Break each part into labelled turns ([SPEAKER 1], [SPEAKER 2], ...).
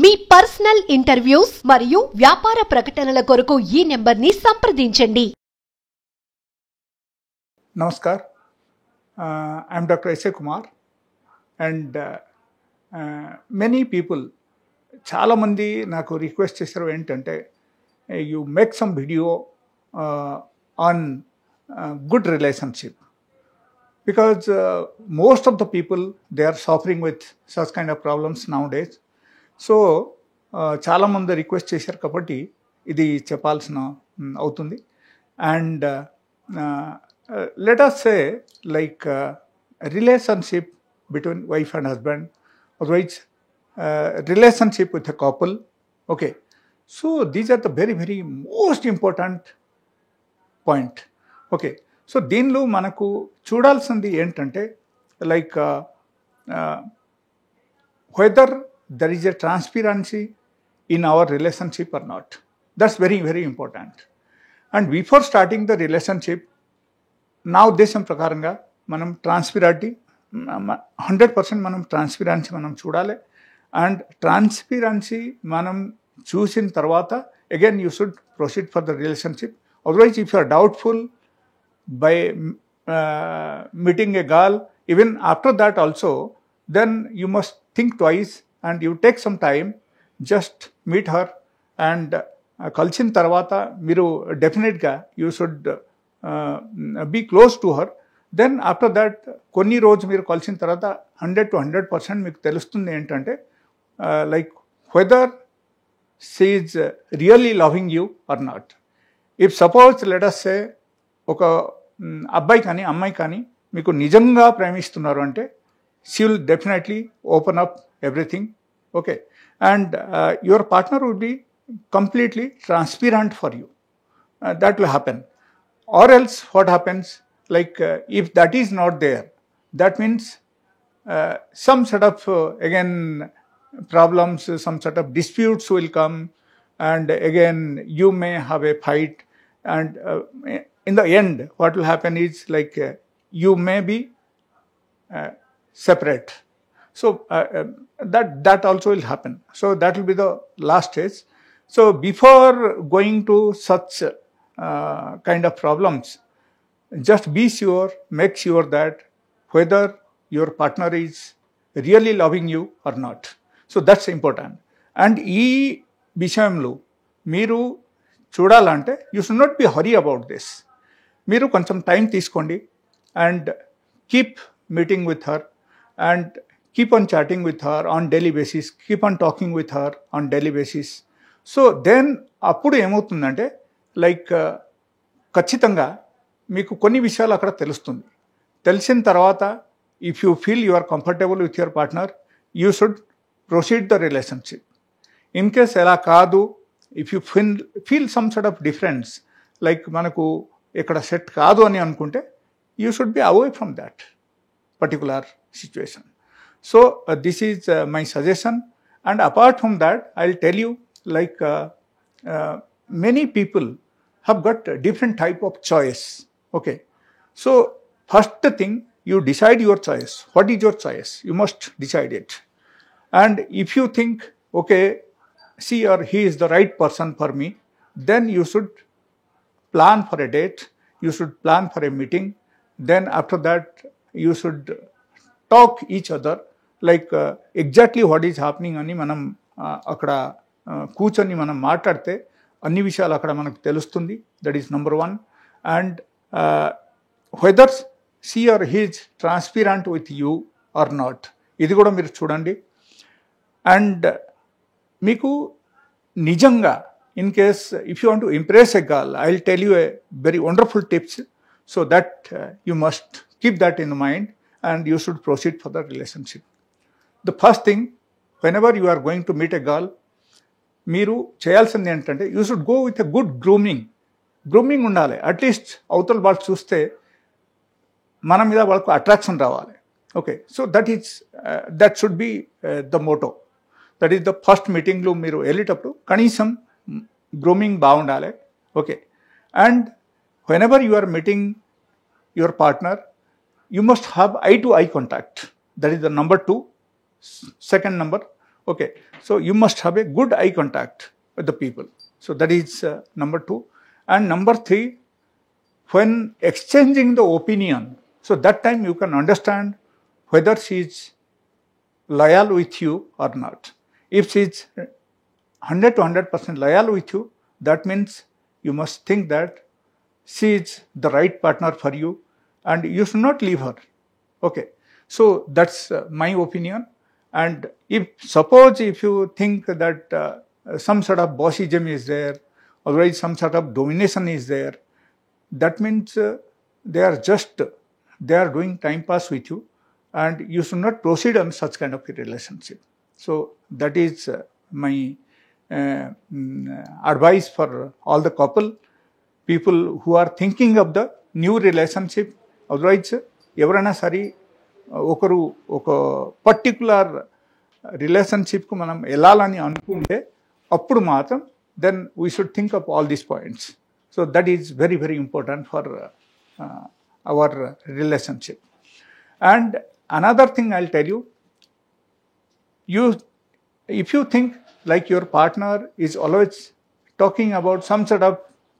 [SPEAKER 1] మీ personal interviews మరియు వ్యాపార ప్రకటనల కొరకు ఈ నెంబర్ని సంప్రదించండి.
[SPEAKER 2] Namaskar, I am Dr. S.A. Kumar and many people, చాలా మంది నాకు రిక్వెస్ట్ చేశారు ఏంటంటే you make some video on good relationship because most of the people they are suffering with such kind of problems nowadays. So చాలామంది request చేశారు కాబట్టి ఇది చెప్పాల్సిన అవుతుంది. And let us say like relationship between wife and husband, otherwise relationship with a couple. Okay, so these are the very very most important point. Okay, so దీనిలో మనకు చూడాల్సింది ఏంటంటే like whether there is a transparency in our relationship or not. That's very very important. And before starting the relationship, నా ఉద్దేశం ప్రకారంగా మనం ట్రాన్స్పరెంటీ 100% మనం transparency మనం చూడాలి. అండ్ ట్రాన్స్పరెన్సీ మనం చూసిన తర్వాత again you should proceed for the relationship. Otherwise if you are doubtful by meeting a girl, even after that also, then you must think twice and you take some time, just meet her. And కలిసిన తర్వాత మీరు డెఫినెట్గా you should be close to her. Then after that కొన్ని రోజు మీరు కలిసిన తర్వాత 100 to 100% మీకు తెలుస్తుంది ఏంటంటే like whether she is really loving you or not. If suppose let us say ఒక అబ్బాయి కానీ అమ్మాయి కానీ మీకు నిజంగా ప్రేమిస్తున్నారు అంటే she will definitely open up everything. Okay, and your partner would be completely transparent for you. That will happen. Or else what happens, like if that is not there, that means some sort of again problems, some sort of disputes will come, and again you may have a fight, and in the end what will happen is like you may be separate. So that also will happen. So that will be the last stage. So before going to such kind of problems, just be sure, make sure that whether your partner is really loving you or not. So that's important. And ఈ విషయంలో మీరు చూడాలంటే you should not be hurry about this. మీరు కొంచెం time తీసుకోండి and keep meeting with her and keep on chatting with her on daily basis, keep on talking with her on daily basis. So then అప్పుడు ఏమవుతుందంటే like ఖచ్చితంగా మీకు కొన్ని విషయాలు అక్కడ తెలుస్తుంది. తెలిసిన తర్వాత if you feel you are comfortable with your partner, you should proceed the relationship. In case ఎలా కాదు, if you feel some sort of difference, like మనకు ఇక్కడ సెట్ కాదు అని అనుకుంటే you should be away from that particular situation. So this is my suggestion. And apart from that I will tell you like many people have got a different type of choice. Okay, so first thing, you decide your choice. What is your choice? You must decide it. And if you think, okay, she or he is the right person for me, then you should plan for a date, you should plan for a meeting. Then after that you should talk each other like exactly what is happening అని మనం అక్కడ కూర్చొని మనం మాట్లాడితే అన్ని విషయాలు అక్కడ మనకు తెలుస్తుంది. That is number 1. And whether she or he's transparent with you or not, ఇది కూడా మీరు చూడండి. అండ్ మీకు నిజంగా in case if you want to impress a girl, I will tell you a very wonderful tips. So that you must keep that in mind and you should proceed for the relationship. The first thing, whenever you are going to meet a girl, మీరు చేయాల్సింది ఏంటంటే you should go with a good grooming ఉండాలి. At least అవతల వాళ్ళు చూస్తే మన మీద వాళ్ళకు అట్రాక్షన్ రావాలి. Okay, so that should be the motto. That is the first మీటింగ్లో మీరు వెళ్ళేటప్పుడు కనీసం గ్రూమింగ్ బాగుండాలి. Okay, and whenever you are meeting your partner, you must have eye to eye contact. That is the number 2. Second number, Okay, so you must have a good eye contact with the people. So that is number 2. And number 3, when exchanging the opinion, so that time you can understand whether she is loyal with you or not. If she is 100 to 100% loyal with you, that means you must think that she is the right partner for you and you should not leave her. Okay, so that's my opinion. And if suppose if you think that some sort of bossism is there, otherwise some sort of domination is there, that means they are doing time pass with you, and you should not proceed on such kind of a relationship. So that is my advice for all the people who are thinking of the new relationship. Otherwise ఎవరైనా సరే ఒక particular రిలేషన్షిప్కు మనం వెళ్ళాలని అనుకుంటే అప్పుడు మాత్రం then we should think of all these points. So that is very, very important for our relationship. And another thing I'll tell you, if you think like your partner is always talking about some sort of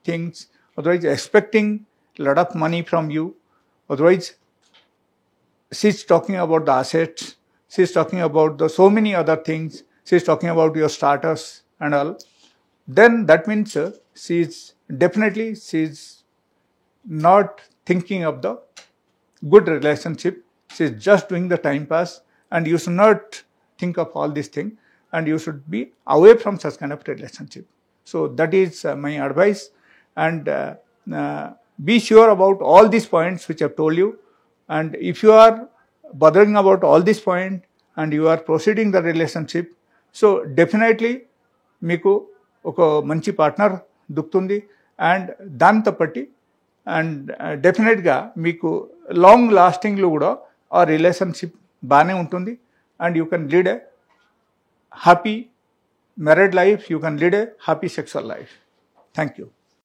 [SPEAKER 2] things, otherwise expecting a lot of money from you, otherwise she's talking about the assets, she's talking about the so many other things, she's talking about your status and all, then that means she's not thinking of the good relationship. She's just doing the time pass, and you should not think of all these things, and you should be away from such kind of relationship. So that is my advice, and be sure about all these points which I've told you. And if you are bothering about all these points and you are proceeding the relationship, so definitely మీకు ఒక మంచి partner దొరుకుతుంది, and దాంతో పట్టి and డెఫినెట్గా మీకు long లాస్టింగ్లో కూడా ఆ రిలేషన్షిప్ బాగానే ఉంటుంది, and you can lead a happy married life, you can lead a happy sexual life. Thank you.